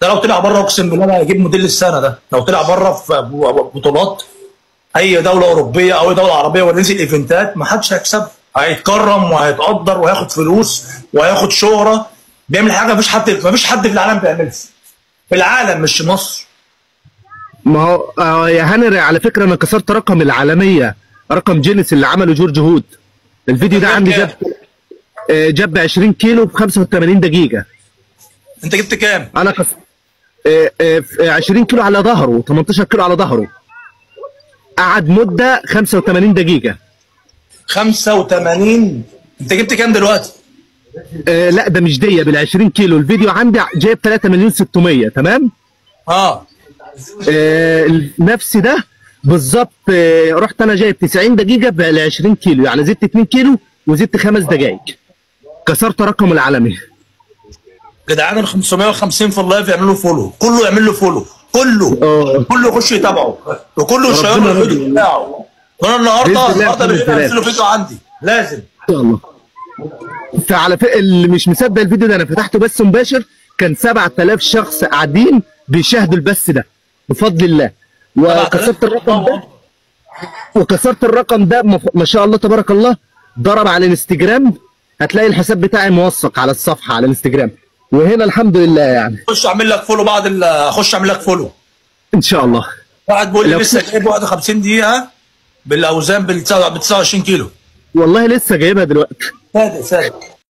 ده لو طلع بره اقسم بالله انا هجيب موديل السنه. ده لو طلع بره في بطولات اي دوله اوروبيه او اي دوله عربيه ونزل ايفنتات ما حدش هيكسب، هيتكرم وهيتقدر وهياخد فلوس وهياخد شهره. بيعمل حاجه مفيش حد في العالم بيعملها، في العالم مش مصر. ما هو يا هانر على فكره انا كسرت رقم العالميه، رقم جينيس اللي عمله جورج هود. الفيديو ده عندي جاب 20 كيلو في 85 دقيقه. انت جبت كام؟ انا 20 كيلو على ظهره، 18 كيلو على ظهره، قعد مده 85 دقيقه. 85؟ انت جبت كام دلوقتي؟ لا ده مش ديه، بال 20 كيلو الفيديو عندي جايب 3 مليون 600. تمام؟ نفس ده بالظبط. رحت انا جايب 90 دقيقه بال 20 كيلو، يعني زدت 2 كيلو وزدت 5 دقائق، كسرت رقم العالمي. جدعان ال 550 في اللايف يعملوا فولو، كله يعمل له فولو، كله يخش يتابعه وكله يشير له الفيديو بتاعه. وانا النهارده بالليل هنزل له فيديو عندي لازم ان شاء الله. فعلى فكره اللي مش مصدق الفيديو ده انا فتحته بس مباشر، كان 7000 شخص قاعدين بيشاهدوا البث ده بفضل الله، وكسرت الرقم ده ما شاء الله تبارك الله. ضرب على الانستجرام، هتلاقي الحساب بتاعي موثق على الصفحه على الانستجرام، وهنا الحمد لله يعني. خش اعمل لك فولو اخش اعمل لك فولو ان شاء الله. واحد بيقول لي لسه جايب 51 دقيقه بالاوزان بال 29 كيلو. والله لسه جايبها دلوقتي. صادق